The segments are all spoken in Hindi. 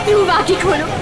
ध्रुव आँखें खोलो।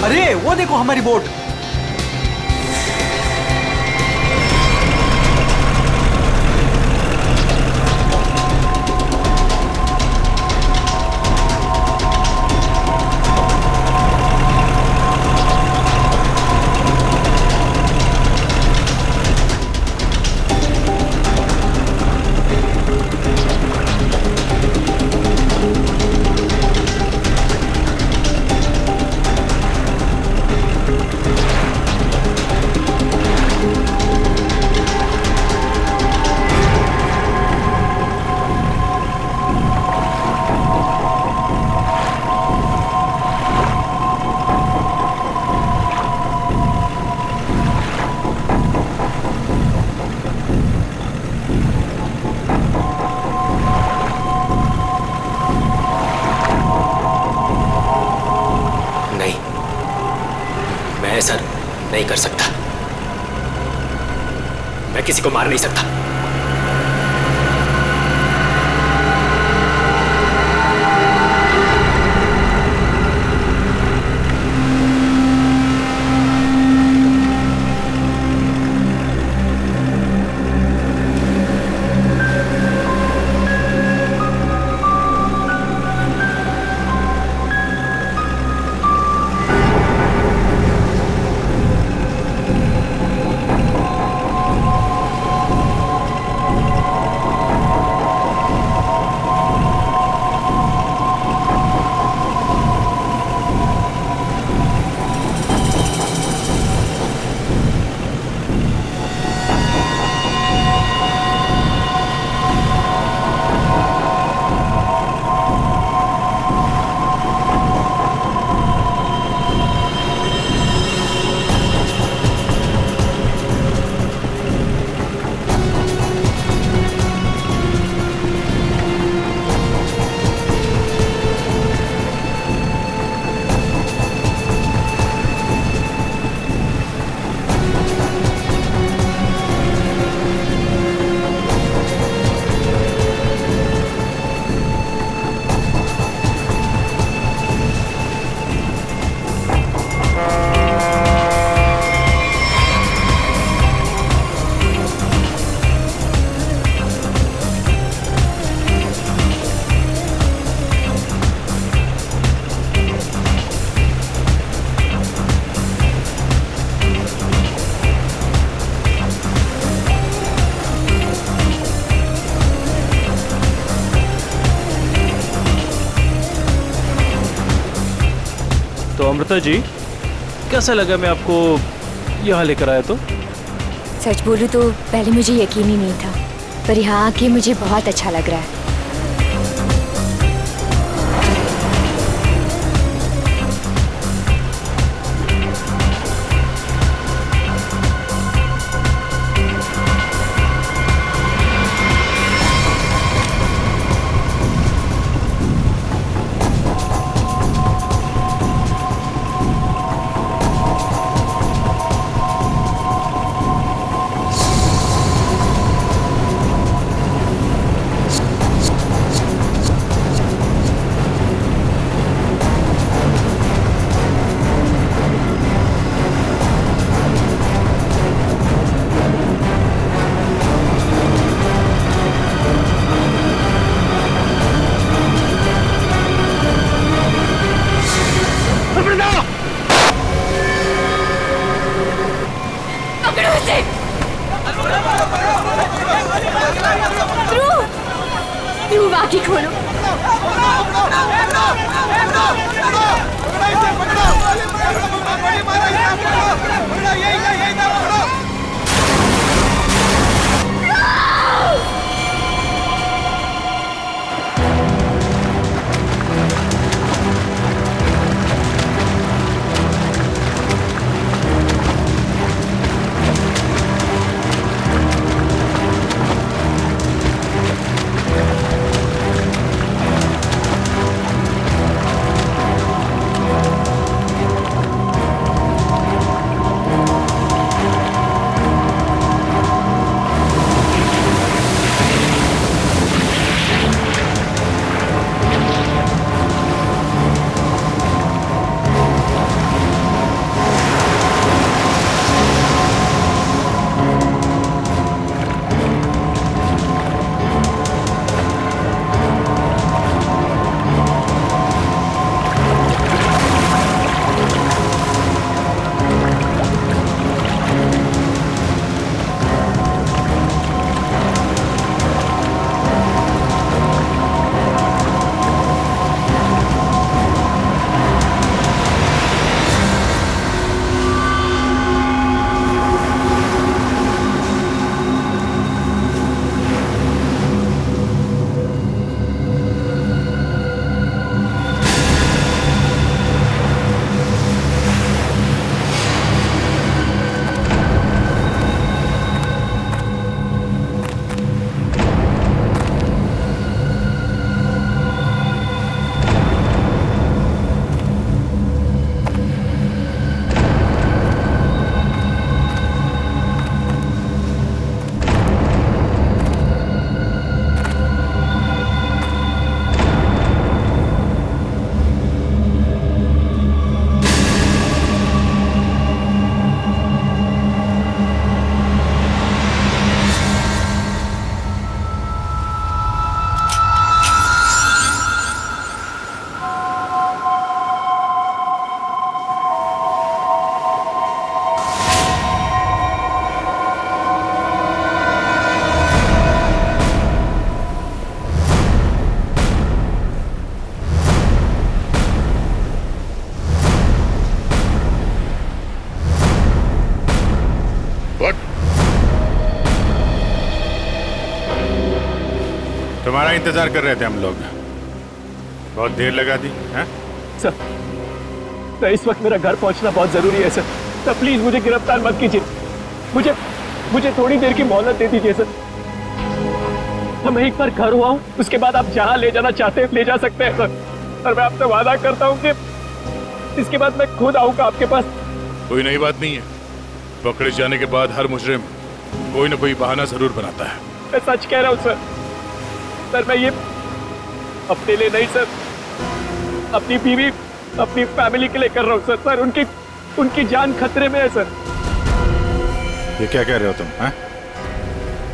अरे वो देखो हमारी बोट। ऐसा नहीं कर सकता। मैं किसी को मार नहीं सकता। तो अमृता जी, कैसा लगा मैं आपको यहाँ लेकर आया तो? सच बोलूं तो पहले मुझे यकीन ही नहीं था, पर यहाँ आके मुझे बहुत अच्छा लग रहा है। से। ध्रुव, ध्रुव आँखें खोलो। तुम्हारा इंतजार कर रहे थे हम लोग। बहुत देर लगा दी हैं? सर इस वक्त मेरा घर पहुंचना बहुत जरूरी है सर प्लीज मुझे गिरफ्तार मत कीजिए। मुझे थोड़ी देर की मोहलत दे दीजिए सर। मैं एक बार घर हुआ हूँ, उसके बाद आप जहाँ ले जाना चाहते हैं ले जा सकते हैं सर। और मैं आपसे वादा करता हूँ कि इसके बाद मैं खुद आऊंगा आपके पास। कोई नई बात नहीं है। पकड़े जाने के बाद हर मुजरिम कोई ना कोई बहाना जरूर बनाता है। मैं सच कह रहा हूँ सर मैं ये अपने लिए नहीं सर, अपनी बीवी अपनी फैमिली के लिए कर रहा हूँ सर उनकी जान खतरे में है सर। ये क्या कह रहे हो तुम? हैं?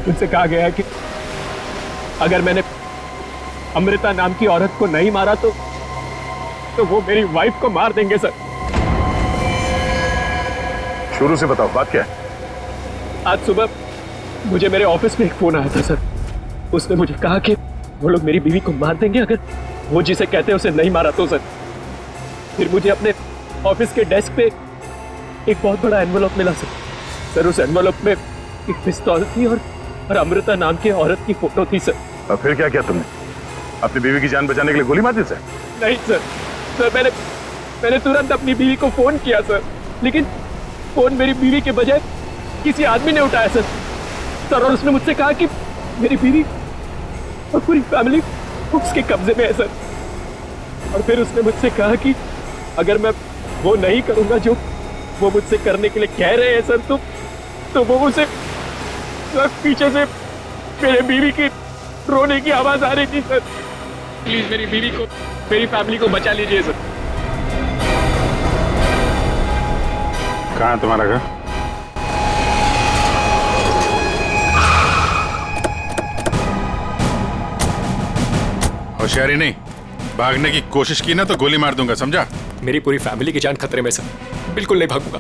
उनसे कहा गया है कि अगर मैंने अमृता नाम की औरत को नहीं मारा तो वो मेरी वाइफ को मार देंगे सर। शुरू से बताओ बात क्या है? आज सुबह मुझे मेरे ऑफिस में एक फोन आया था सर। उसने मुझे कहा कि वो लोग मेरी बीवी को मार देंगे अगर वो जिसे कहते हैं उसे नहीं मारा तो सर। फिर मुझे अपने ऑफिस के डेस्क पे एक बहुत बड़ा एनवेलप मिला सर उस एनवेलप में एक पिस्तौल थी और अमृता नाम की औरत की फोटो थी सर। और फिर क्या किया तुमने? अपनी बीवी की जान बचाने के लिए गोली मार दी सर? नहीं सर मैंने तुरंत अपनी बीवी को फोन किया सर, लेकिन फोन मेरी बीवी के बजाय किसी आदमी ने उठाया सर और उसने मुझसे कहा कि मेरी बीवी और पूरी फैमिली उसके कब्जे में है सर। और फिर उसने मुझसे कहा कि अगर मैं वो नहीं करूंगा जो वो मुझसे करने के लिए कह रहे हैं सर तो वो मुझसे पीछे से मेरे बीवी की रोने की आवाज आ रही थी सर। प्लीज मेरी बीवी को मेरी फैमिली को बचा लीजिए सर। कहाँ है तुम्हारा घर? होशियारी नहीं, भागने की कोशिश की ना तो गोली मार दूंगा, समझा? मेरी पूरी फैमिली की जान खतरे में सर, बिल्कुल नहीं भागूंगा।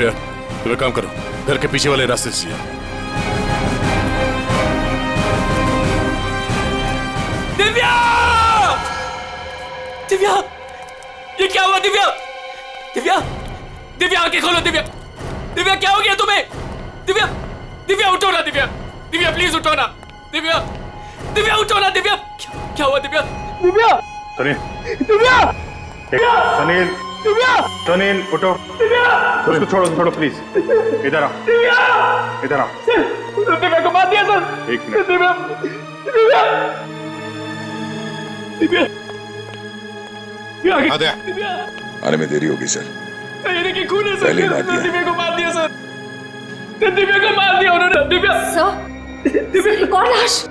श्रेया, तुम एक काम करो, घर के पीछे वाले रास्ते से जाओ। दिव्या! दिव्या! ये क्या हुआ दिव्या? दिव्या! दिव्या आंखें खोलो दिव्या! दिव्या क्या हो गया तुम्हें? दिव्या! दिव्या उठो ना दिव्या! दिव्या प्लीज उठो ना! दिव्या! दिव्या उठो ना दिव्या! क्या हुआ दिव्या? दिव्या! सुनील! दिव्या! सुनील! दिव्या! सुनील उठो! उसको छोड़ो, छोड़ो प्लीज। इधर आओ, इधर आओ। दिव्या को मार दिया सर। एक मिनट। दिव्या! दिव्या! दिव्या! दिव्या! आने में देरी होगी सर। ये देखिए खून है सर। पहले ही मार दिया। दिव्या को मार दिया सर। दिव्या को मार दिया उन्होंने। दिव्या! सर, दिव्या! एक और लाश।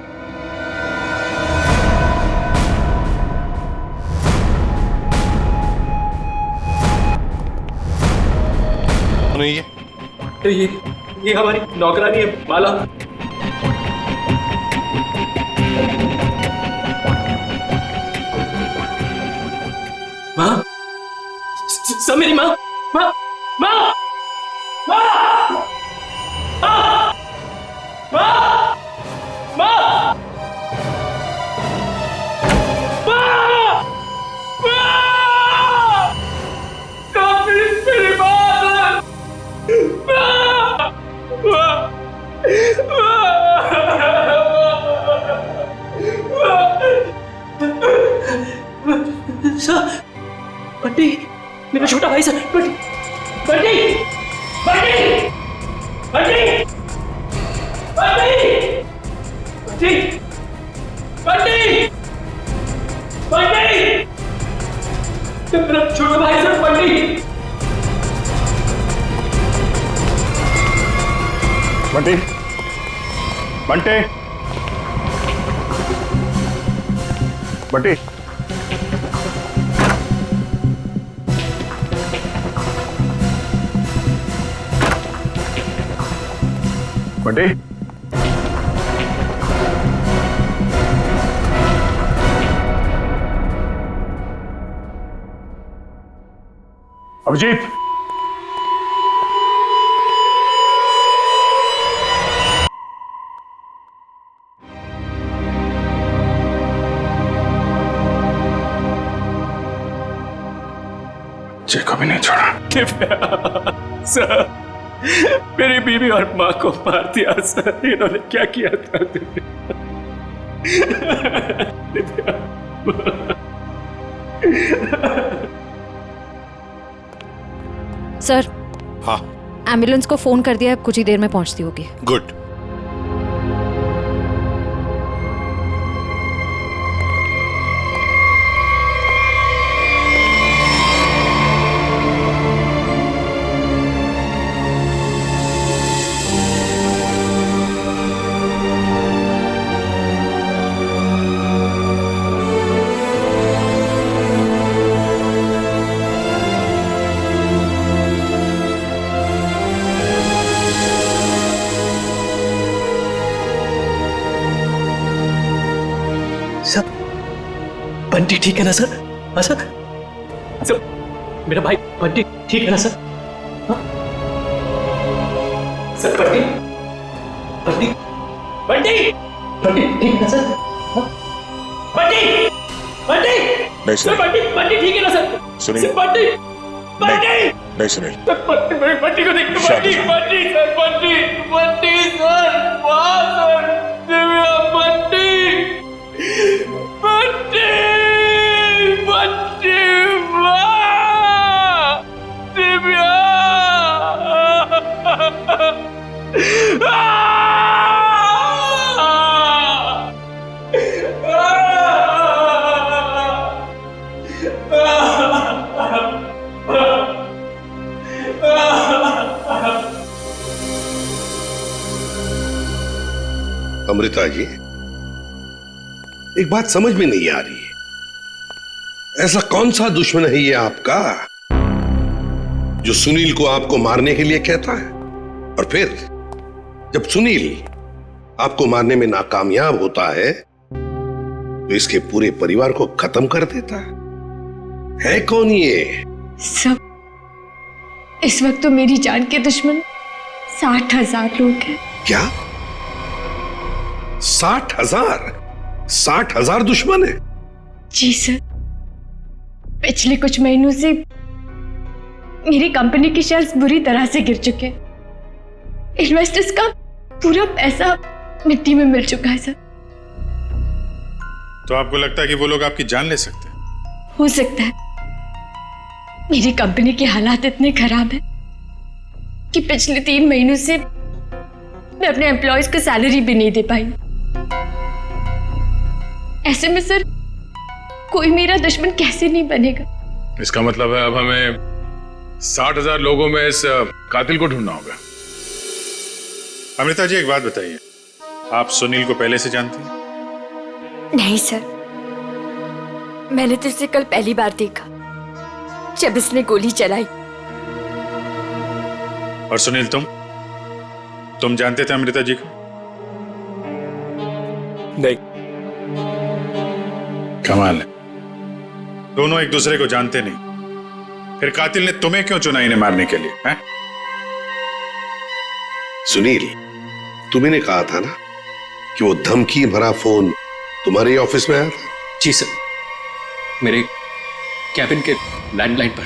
नहीं है। तो ये हमारी नौकरानी है माला। माँ, सब मेरी माँ, माँ, माँ, माँ, माँ, माँ, माँ, माँ, माँ, काफी मेरी माँ, माँ, माँ, सर, बंटी, मेरा छोटा भाई सर, बंटी, बंटी, बंटी, बंटी, बंटी, बंटी, बंटी, बंटी, मेरा छोटा भाई सर, बंटी, बंटी, बंटी, बंटी, बंटी, अभिजीत, जय को भी नहीं छोड़ा। सर, मेरी बीवी और माँ को मार दिया सर। इन्होंने क्या किया था? सर, हाँ एम्बुलेंस को फोन कर दिया है, कुछ ही देर में पहुंचती होगी। गुड। सर, बंटी ठीक है ना सर? हाँ सर, सर, मेरा भाई बंटी ठीक है ना सर? हाँ? सर, बंटी, बंटी, बंटी, बंटी ठीक है ना सर? हाँ? बंटी, बंटी, नहीं सर, सुनील, बंटी, बंटी ठीक है ना सर? सुनील। सर, बंटी, बंटी, नहीं सुनील। सर, बंटी को देखो, शांत बंटी, हो। बंटी सर, बंटी, बंटी सर, वाह सर, दिव्या, बंटी, बंटी, बंटी, वाह, दिव्या, अमृता जी, एक बात समझ में नहीं आ रही है। ऐसा कौन सा दुश्मन है ये आपका जो सुनील को आपको मारने के लिए कहता है, और फिर जब सुनील आपको मारने में नाकामयाब होता है तो इसके पूरे परिवार को खत्म कर देता है? कौन ये? सब इस वक्त तो मेरी जान के दुश्मन 60,000 लोग हैं। क्या? 60,000? 60,000 दुश्मन है? जी सर, पिछले कुछ महीनों से मेरी कंपनी के शेयर्स बुरी तरह से गिर चुके हैं। इन्वेस्टर्स का पूरा पैसा मिट्टी में मिल चुका है सर। तो आपको लगता है कि वो लोग आपकी जान ले सकते हैं? हो सकता है। मेरी कंपनी के हालात इतने खराब हैं कि पिछले 3 महीनों से मैं अपने एम्प्लॉयज को सैलरी भी नहीं दे पाई। ऐसे में सर कोई मेरा दुश्मन कैसे नहीं बनेगा? इसका मतलब है अब हमें 60,000 लोगों में इस कातिल को ढूंढना होगा। अमृता जी, एक बात बताइए, आप सुनील को पहले से जानती हैं? नहीं सर, मैंने तो इसे कल पहली बार देखा जब इसने गोली चलाई। और सुनील, तुम जानते थे अमृता जी को? नहीं। कमाल है, दोनों एक दूसरे को जानते नहीं, फिर कातिल ने तुम्हें क्यों चुना इन्हें मारने के लिए? हैं? सुनील, तुम्ही ने कहा था ना कि वो धमकी भरा फोन तुम्हारे ऑफिस में आया था? जी सर, मेरे कैबिन के लैंडलाइन पर।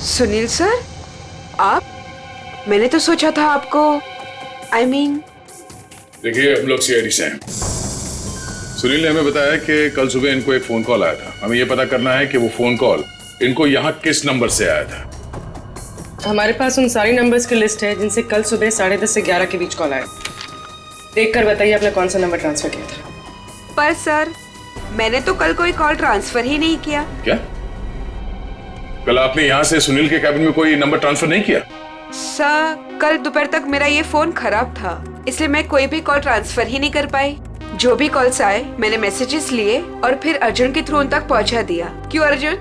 सुनील सर, आप? मैंने तो सोचा था आपको देखिए, हम लोग सीआईडी से हैं। सुनील ने हमें बताया कि कल सुबह इनको एक फोन कॉल आया था। हमें यह पता करना है कि वो फोन कॉल इनको यहाँ किस नंबर से आया था। हमारे पास उन सारी नंबर्स की लिस्ट है जिनसे कल सुबह 10:30 से 11 के बीच कॉल आया। देखकर बताइए आपने कौन सा नंबर ट्रांसफर किया था। पर सर, मैंने तो कल कोई कॉल ट्रांसफर ही नहीं किया। क्या? कल आपने यहाँ से सुनील के कैबिन में कोई नंबर ट्रांसफर नहीं किया? सर, कल दोपहर तक मेरा ये फोन खराब था, इसलिए मैं कोई भी कॉल ट्रांसफर ही नहीं कर पाई। जो भी कॉल्स आए मैंने मैसेजेस लिए और फिर अर्जुन के थ्रू उन तक पहुंचा दिया। क्यों अर्जुन?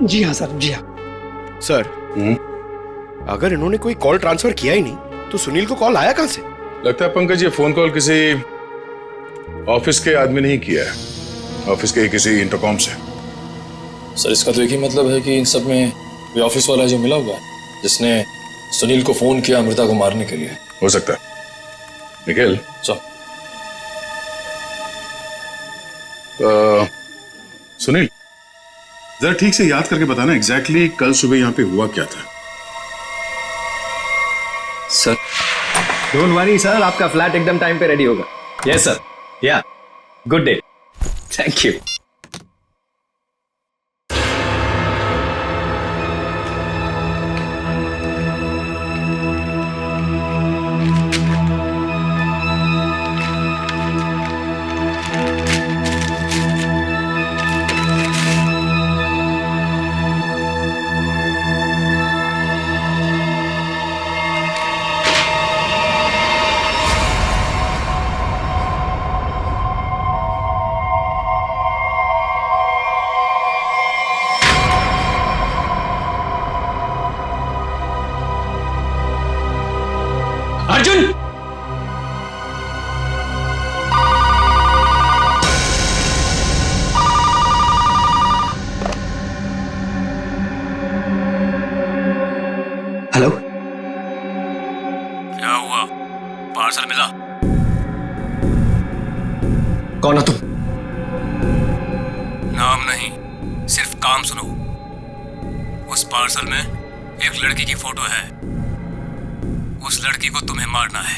जी हाँ सर, जी हाँ सर। अगर इन्होंने कोई कॉल ट्रांसफर किया ही नहीं तो सुनील को कॉल आया कहां से? लगता है पंकज ये फोन कॉल किसी ऑफिस के आदमी ने ही किया है, ऑफिस के किसी इंटरकॉम से। सर, इसका तो एक ही मतलब है कि इन सब में कोई ऑफिस वाला जो मिला हुआ है जिसने सुनील को फोन किया अमृता को मारने के लिए। हो सकता है। निखिल, सुनील, जरा ठीक से याद करके बताना एग्जैक्टली कल सुबह यहाँ पे हुआ क्या था? सर, डोंट वरी सर, आपका फ्लैट एकदम टाइम पे रेडी होगा। यस सर, या good day, thank you. Arjun! Hello, क्या हुआ? पार्सल मिला? कौन हो तुम? नाम नहीं, सिर्फ काम सुनो। उस पार्सल में एक लड़की की फोटो है। उस लड़की को तुम्हें मारना है।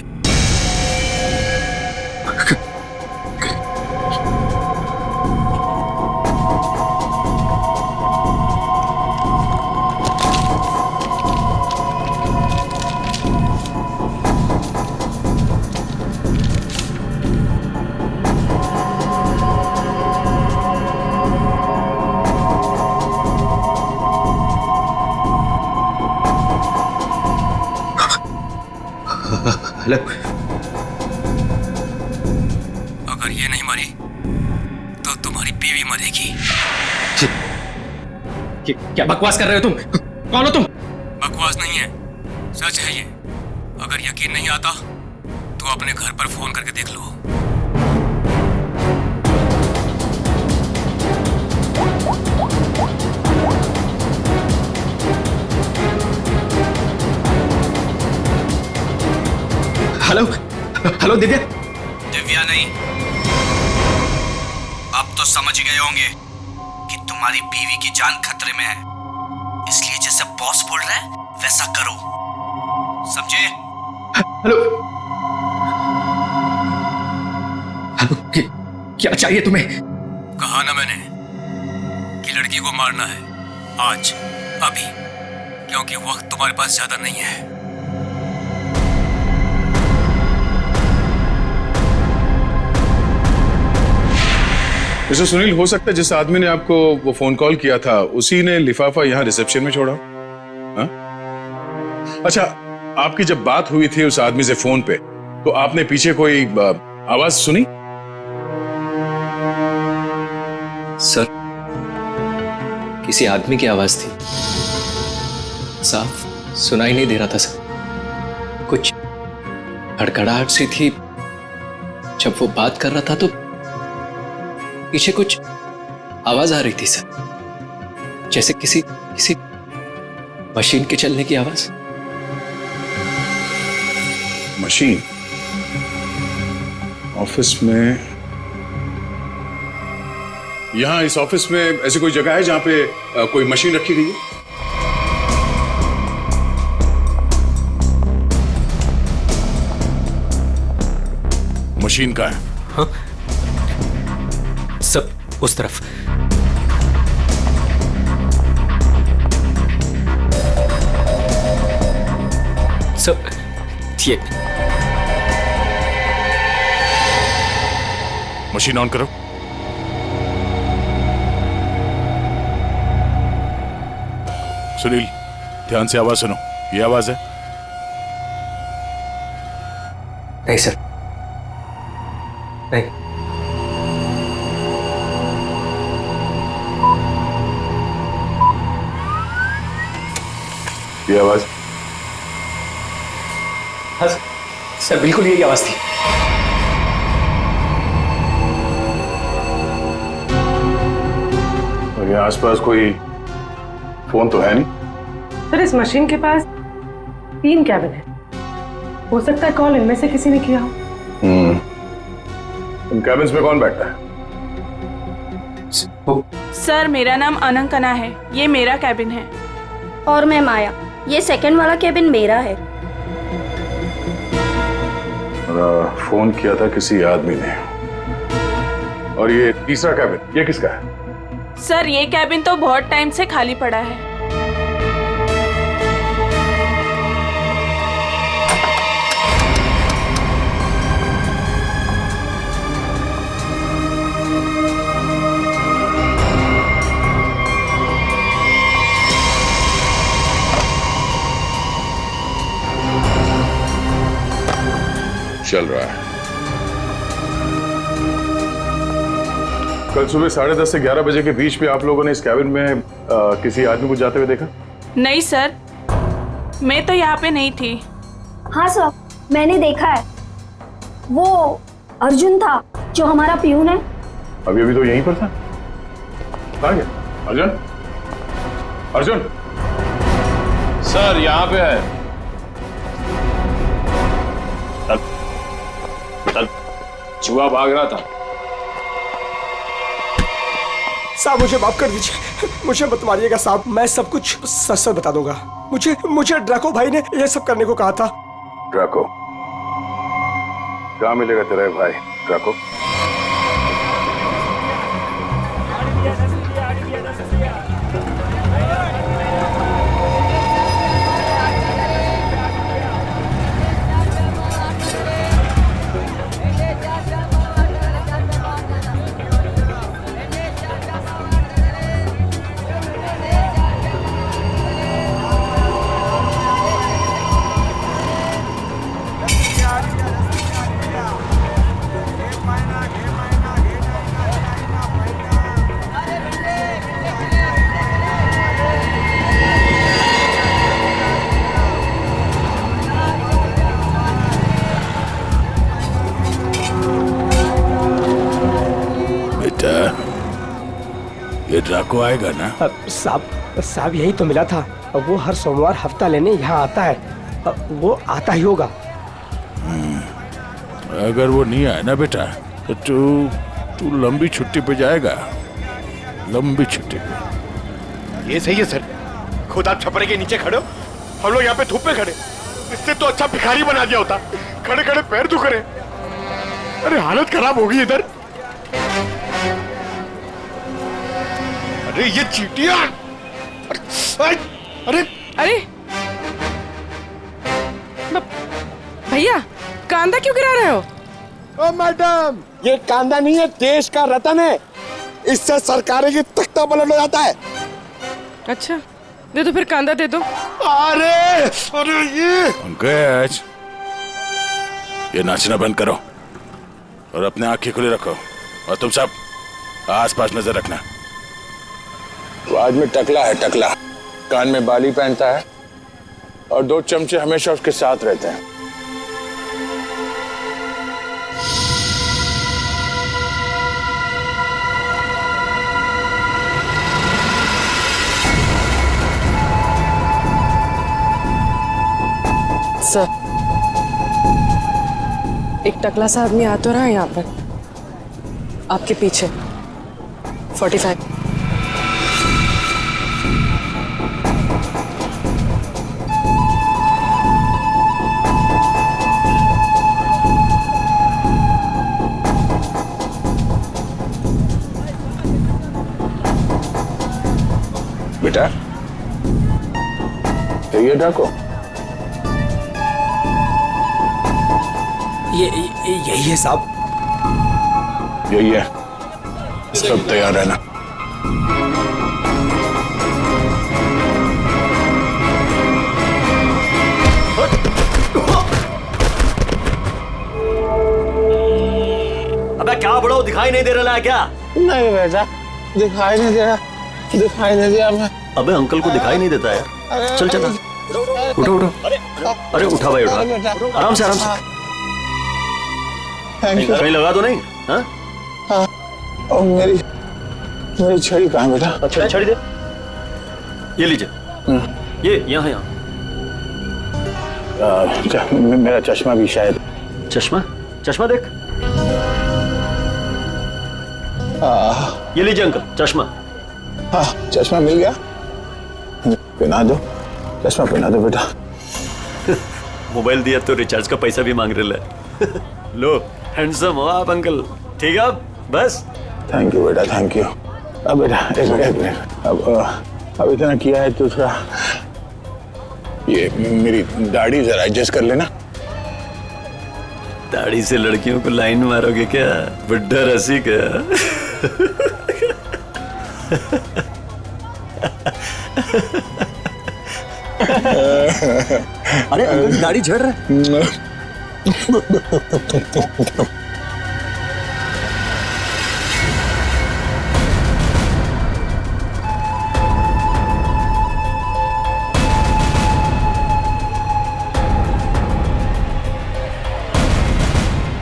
हेलो, अगर ये नहीं मरी तो तुम्हारी बीवी मरेगी। क्या बकवास कर रहे हो तुम? कौन हो तुम? बकवास नहीं है, सच है ये। अगर यकीन नहीं आता तो अपने घर पर फोन करके देख लो। Hello hello Divya. दिव्या नहीं, अब तो समझ गए होंगे कि तुम्हारी बीवी की जान खतरे में है, इसलिए जैसे बॉस बोल रहा है वैसा करो, समझे? हेलो हेलो, क्या चाहिए तुम्हें? कहा ना मैंने कि लड़की को मारना है आज, अभी, क्योंकि वक्त तुम्हारे पास ज्यादा नहीं है। मिस्टर सुनील, हो सकता है जिस आदमी ने आपको वो फोन कॉल किया था उसी ने लिफाफा यहाँ रिसेप्शन में छोड़ा। हा? अच्छा, आपकी जब बात हुई थी उस आदमी से फोन पे, तो आपने पीछे कोई आवाज सुनी? सर, किसी आदमी की आवाज थी, साफ सुनाई नहीं दे रहा था सर। कुछ हड़कड़ाहट सी थी। जब वो बात कर रहा था तो पीछे कुछ आवाज आ रही थी सर, जैसे किसी मशीन के चलने की आवाज। मशीन? ऑफिस में? यहां इस ऑफिस में ऐसी कोई जगह है जहां पे कोई मशीन रखी गई है? मशीन का है? हाँ? सब उस तरफ। सब ये मशीन ऑन करो। सुनील, ध्यान से आवाज सुनो, ये आवाज है? नहीं सर, नहीं। ये आवाज? हाँ सर, बिल्कुल यही आवाज थी। और ये आसपास कोई फोन तो है नहीं? सर, इस मशीन के पास 3 कैबिन है, हो सकता है कॉल इनमें से किसी ने किया हो। इन कैबिन्स में कौन बैठता है? सर, मेरा नाम अनंकना है, ये मेरा कैबिन है। और मैं माया, ये सेकंड वाला कैबिन मेरा है। फोन किया था किसी आदमी ने। और ये तीसरा कैबिन, ये किसका है? सर, ये कैबिन तो बहुत टाइम से खाली पड़ा है। चल रहा है। कल सुबह 10:30 से 11 बजे के बीच में आप लोगों ने इस कैबिन में किसी आदमी को जाते हुए देखा? नहीं सर, मैं तो यहाँ पे नहीं थी। हाँ सर, मैंने देखा है। वो अर्जुन था जो हमारा पियून है। अभी तो यहीं पर था। कहाँ गया अर्जुन? अर्जुन सर, यहाँ पे है। चूहा भाग रहा था। साहब, मुझे माफ कर दीजिए, मुझे मत मारिएगा साहब, मैं सब कुछ सच सच बता दूंगा। मुझे ड्रैको भाई ने ये सब करने को कहा था। ड्रैको? कहाँ मिलेगा तेरा भाई ड्रैको? ये ड्राको आएगा ना? साहब यही तो मिला था। वो हर सोमवार हफ्ता लेने यहाँ आता है। वो आता ही होगा। अगर वो नहीं आया ना बेटा तो तू लंबी छुट्टी पे जाएगा, लंबी छुट्टी पे। ये सही है सर, खुद आप छपरे के नीचे खड़े हो, हम लोग यहाँ पे धूप में खड़े। इससे तो अच्छा भिखारी बना दिया होता, खड़े खड़े पैर दुख रहे। अरे हालत खराब हो गई इधर। अरे ये चीटियां। अरे अरे भैया, कांदा क्यों गिरा रहे हो? ओ मैडम, ये कांदा नहीं है, देश का रतन है। इससे सरकारें की तख्ता पलट हो जाता है। अच्छा, दे दो फिर, कांदा दे दो। अरे अरे ये पंकज, ये नाचना बंद करो और अपने आंखें खुली रखो, और तुम सब आसपास नजर रखना। वो आदमी टकला है, टकला, कान में बाली पहनता है और 2 चमचे हमेशा उसके साथ रहते हैं। सर, एक टकला सा आदमी आ तो रहा है यहाँ पर, आपके पीछे। 45। बेटा, ये डाको, यही है साहब। यही है, सब तैयार रहना। अबे क्या बड़ो, दिखाई नहीं दे रहा है क्या? नहीं बेटा, दिखाई नहीं दे रहा, दिखाई नहीं दिया मैं। अबे अंकल को दिखाई नहीं देता यार। चल चल, उठो उठो। अरे उठा भाई, उठा, आराम से आराम से। कहीं लगा तो नहीं? हाँ, और मेरी छड़ी कहाँ है बेटा? अच्छा, छड़ी दे। ये लीजिए, ये यहाँ यहाँ। मेरा चश्मा भी शायद। चश्मा? चश्मा देख। ये लीजिए अंकल, चश्मा। हाँ, चश्मा मिल गया, पहना दो, चश्मा पहना दो बेटा। मोबाइल दिया तो रिचार्ज का पैसा भी मांग रहे हैं। लो, हैंडसम हो आप अंकल। ठीक है, अब बस। थैंक यू बेटा, थैंक यू। अब बेटा एक मिनट, अब इतना किया है तो थोड़ा ये मेरी दाढ़ी जरा एडजस्ट कर लेना। दाढ़ी से लड़कियों को लाइन मारोगे क्या? बुड्ढा रसिक है। अरे अंकल, दाढ़ी झड़ रहा है।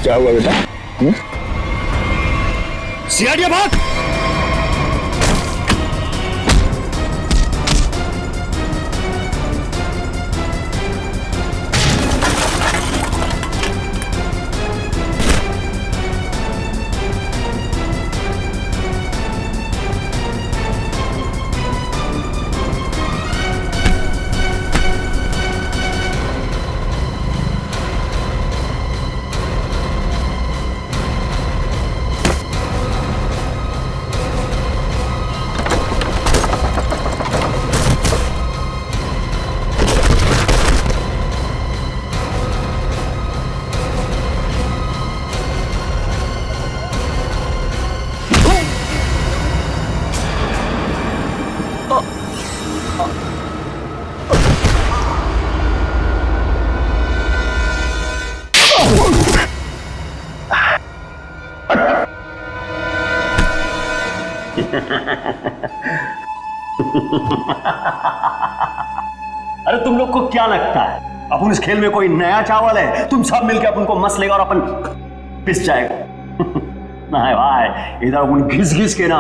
क्या हुआ बेटा? सियाड़िया भाग। अरे तुम लोग को क्या लगता है अपन इस खेल में कोई नया चावल है? तुम सब मिलकर अपन को मस लेगा और अपन पिस जाएगा। नहीं भाई, इधर अपन घिस घिस के ना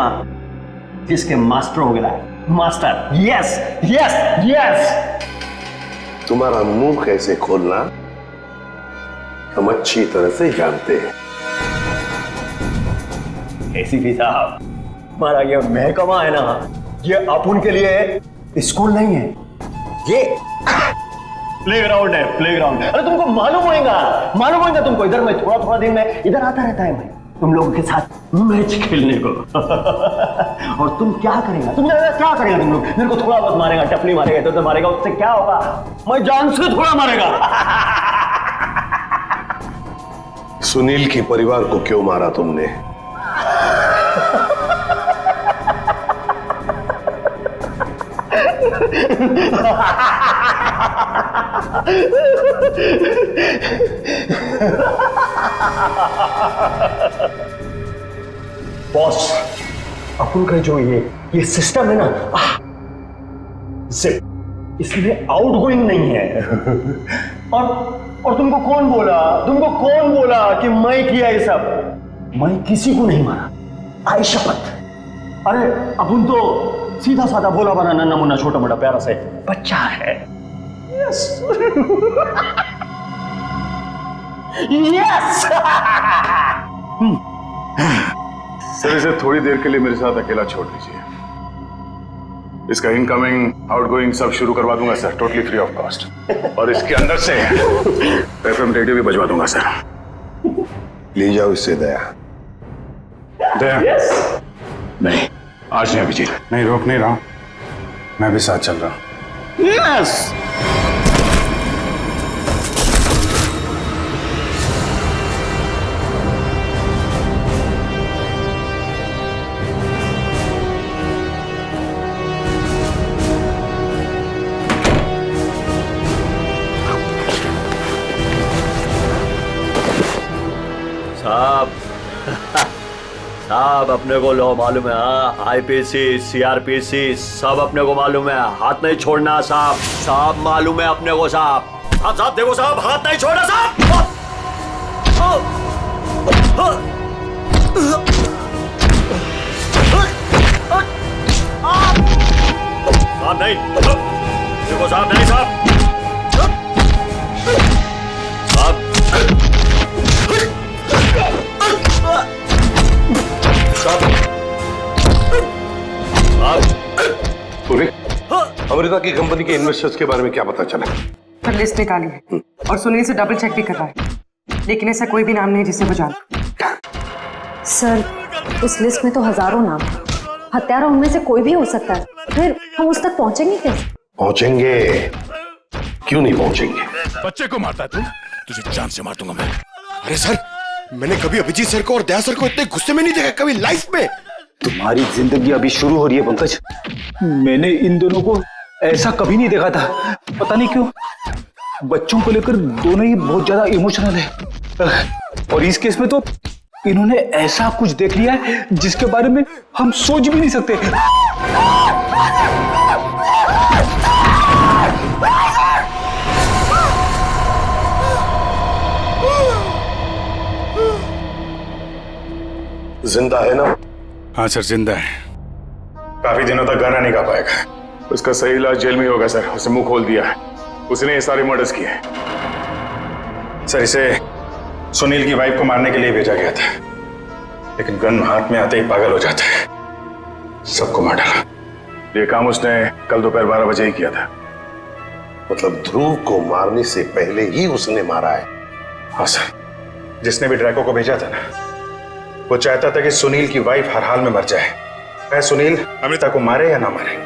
जिसके मास्टर हो गया। Master, yes yes yes. तुम्हारा मुंह कैसे खोलना हम अच्छी तरह से जानते हैं। एसीपी साहब, हमारा ये महकमा है ना, ये अपन के लिए स्कूल नहीं है, ये प्लेग्राउंड है, प्लेग्राउंड। अरे तुमको मालूम होगा तुमको। इधर मैं थोड़ा थोड़ा दिन में इधर आता रहता है, मैं तुम लोगों के साथ मैच खेलने को। और तुम क्या करेगा, तुम क्या करेगा तुम लोग? मेरे को थोड़ा बहुत मारेगा, टपली मारेगा, इधर मारेगा, उससे क्या होगा? मैं जान से थोड़ा मारेगा। सुनील के परिवार को क्यों मारा तुमने? बॉस, अपन का जो ये सिस्टम है ना, इसमें आउटगोइंग नहीं है। और तुमको कौन बोला कि मैं किया ये सब? मैं किसी को नहीं मारा, आई शपथ। अरे अपन तो सीधा साधा बोला बना नन्ना मुन्ना छोटा मोटा प्यारा से बच्चा है। Yes yes. सर, इसे थोड़ी देर के लिए मेरे साथ अकेला छोड़ दीजिए। इसका इनकमिंग आउटगोइंग सब शुरू करवा दूंगा sir, totally free of cost. और इसके अंदर से एफएम रेडियो भी बजवा दूंगा सर। ले जाओ इससे दया। नहीं, आज नहीं अभिजीत, नहीं रोक नहीं रहा हूं, मैं भी साथ चल रहा हूं। यस। साहब, अपने को लो मालूम है, हाँ, आईपीसी, सीआरपीसी सब अपने को मालूम है, हाथ नहीं छोड़ना साहब। साहब मालूम है अपने को साहब। साहब देखो साहब, हाथ नहीं छोड़ना साहब। साहब नहीं, देखो साहब, नहीं साहब। अमृता की कंपनी के इन्वेस्टर्स के बारे में क्या पता चला? पर लिस्ट निकाली है और सुनील से डबल चेक भी कर रहा है, लेकिन ऐसा कोई भी नाम नहीं जिसे वो जाने। सर, उस लिस्ट में तो हजारों नाम है, हत्यारा उनमें से कोई भी हो सकता है, फिर हम उस तक पहुंचेंगे कैसे? पहुंचेंगे, क्यों नहीं पहुंचेंगे? बच्चे को मारता है तू, तुझे जान से मार दूंगा मैं। अरे सर, मैंने कभी अभिजीत सर को और दया सर को इतने गुस्से में नहीं देखा कभी लाइफ में। तुम्हारी जिंदगी अभी शुरू हो रही है पंकज। मैंने इन दोनों को ऐसा कभी नहीं देखा था, पता नहीं क्यों बच्चों को लेकर दोनों ही बहुत ज्यादा इमोशनल है। और इस केस में तो इन्होंने ऐसा कुछ देख लिया है जिसके बारे में हम सोच भी नहीं सकते। जिंदा है ना? हाँ सर, जिंदा है। काफी दिनों तक गाना नहीं गा पाएगा। उसका सही इलाज जेल में होगा सर। उसे मुंह खोल दिया है, उसने ये सारे मर्डर्स किए हैं। सर, इसे सुनील की वाइफ को मारने के लिए भेजा गया था, लेकिन गन हाथ में आते ही पागल हो जाता है, सबको मार डाला। ये काम उसने कल दोपहर 12 बजे ही किया था। मतलब ध्रुव को मारने से पहले ही उसने मारा है? हाँ सर, जिसने भी ड्रैको को भेजा था ना, वो चाहता था कि सुनील की वाइफ हर हाल में मर जाए, चाहे सुनील अमृता को मारे या ना मारे।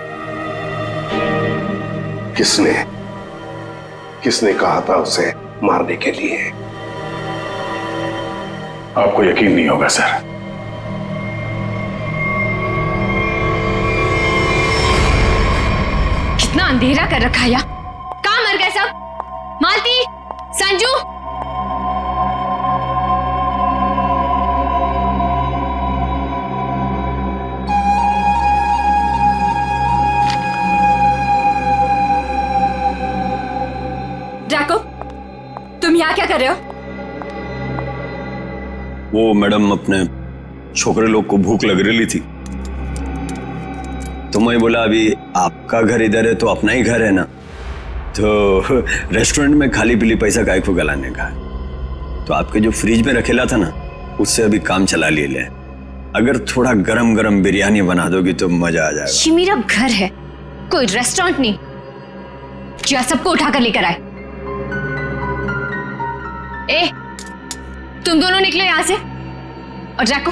किसने कहा था उसे मारने के लिए? आपको यकीन नहीं होगा सर। कितना अंधेरा कर रखा है यार। कहाँ मर गए सब? मालती, संजू, ड्रैको, तुम यहाँ क्या कर रहे हो? वो मैडम, अपने छोकरे लोग को भूख लग रही थी, तो मैं बोला अभी आपका घर इधर है तो अपना ही घर है ना, तो रेस्टोरेंट में खाली पीली पैसा काय को गलाने का। तो आपके जो फ्रिज में रखेला था ना, उससे अभी काम चला ले। अगर थोड़ा गरम गरम बिरयानी बना दोगी तो मजा आ जाएगा। ये मेरा घर है, कोई रेस्टोरेंट नहीं जो सबको उठाकर लेकर आए। ए, तुम दोनों निकलो यहां से, और जैको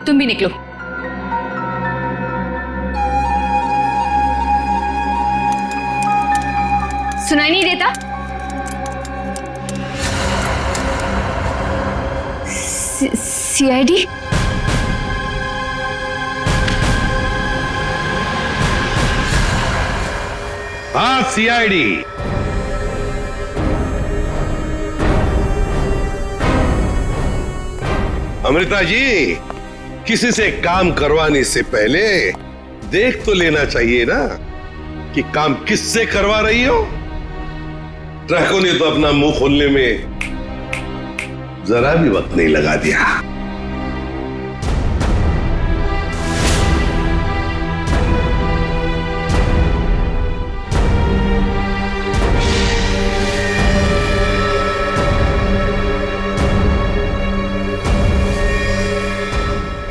तुम भी निकलो। सुनाई नहीं देता? सीआईडी? हाँ, सीआईडी। अमृता जी, किसी से काम करवाने से पहले देख तो लेना चाहिए ना कि काम किससे करवा रही हो। ट्रकों ने तो अपना मुंह खोलने में जरा भी वक्त नहीं लगा दिया।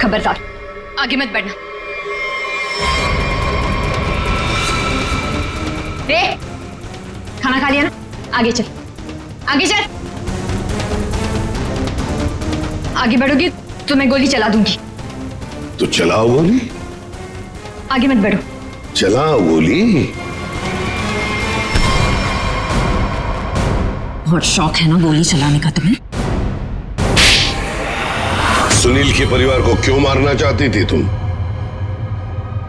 खबरदार, आगे मत बढ़ना। खाना खा लिया ना? आगे चल, आगे चल। आगे बढ़ोगी तो मैं गोली चला दूंगी। तो चलाओ गोली। आगे मत बढ़ो। चलाओ गोली। बहुत शौक है ना गोली चलाने का तुम्हें? सुनील के परिवार को क्यों मारना चाहती थी तुम?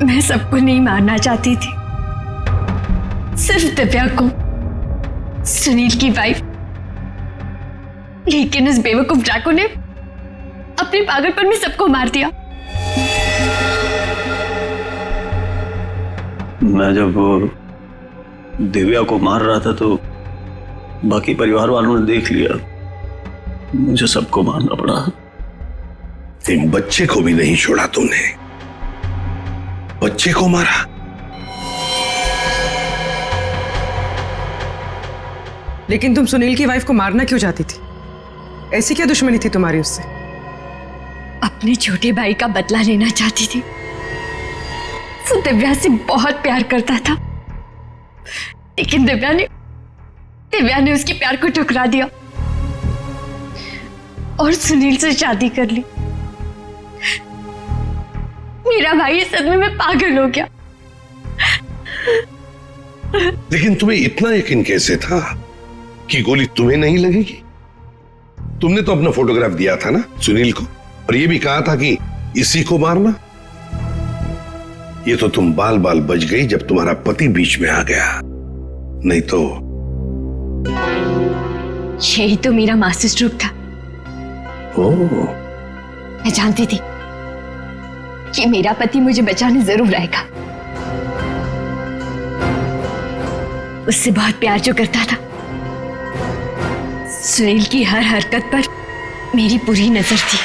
मैं सबको नहीं मारना चाहती थी, सिर्फ दिव्या को, सुनील की वाइफ। लेकिन उस बेवकूफ ड्रैको ने अपने पागलपन में सबको मार दिया। मैं जब दिव्या को मार रहा था तो बाकी परिवार वालों ने देख लिया, मुझे सबको मारना पड़ा। एक बच्चे को भी नहीं छोड़ा तुमने, बच्चे को मारा। लेकिन तुम सुनील की वाइफ को मारना क्यों चाहती थी? ऐसी क्या दुश्मनी थी तुम्हारी उससे? अपने छोटे भाई का बदला लेना चाहती थी। वो दिव्या से बहुत प्यार करता था, लेकिन दिव्या ने उसके प्यार को ठुकरा दिया और सुनील से शादी कर ली। मेरा भाई इस सदमे में पागल हो गया। लेकिन तुम्हें इतना यकीन कैसे था कि गोली तुम्हें नहीं लगेगी? तुमने तो अपना फोटोग्राफ दिया था ना सुनील को, और ये भी कहा था कि इसी को मारना। ये तो तुम बाल बाल बच गई जब तुम्हारा पति बीच में आ गया, नहीं तो। यही तो मेरा मास्टर स्ट्रोक था। ओह, मैं जानती थी कि मेरा पति मुझे बचाने जरूर आएगा। उससे बहुत प्यार जो करता था। सुनील की हर हरकत पर मेरी पूरी नजर थी।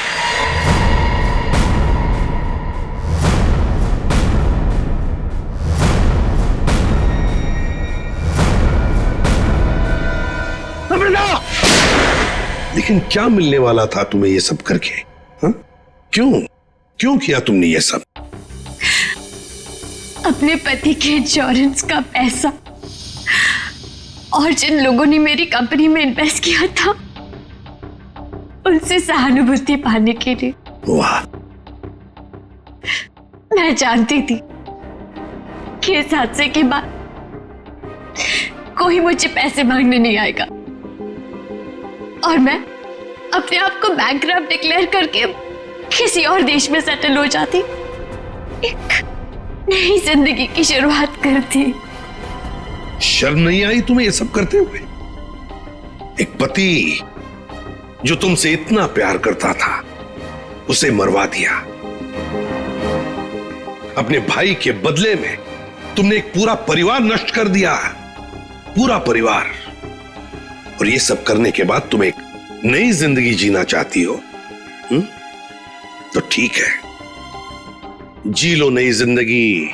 लेकिन क्या मिलने वाला था तुम्हें ये सब करके? हा? क्यों किया तुमने ये सब? अपने पति के इंश्योरेंस का पैसा और जिन लोगों ने मेरी कंपनी में इन्वेस्ट किया था उनसे सहानुभूति पाने के लिए। वाह। मैं जानती थी कि इस हादसे के बाद कोई मुझे पैसे मांगने नहीं आएगा और मैं अपने आप को बैंकरप्ट डिक्लेयर करके किसी और देश में सेटल हो जाती, एक नई जिंदगी की शुरुआत करती। शर्म नहीं आई तुम्हें ये सब करते हुए? एक पति जो तुमसे इतना प्यार करता था उसे मरवा दिया। अपने भाई के बदले में तुमने एक पूरा परिवार नष्ट कर दिया, पूरा परिवार। और ये सब करने के बाद तुम एक नई जिंदगी जीना चाहती हो? तो ठीक है, जी लो नई जिंदगी,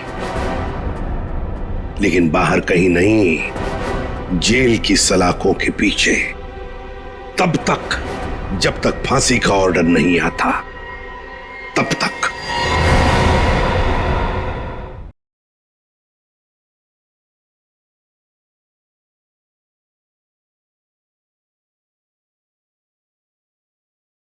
लेकिन बाहर कहीं नहीं, जेल की सलाखों के पीछे। तब तक जब तक फांसी का ऑर्डर नहीं आता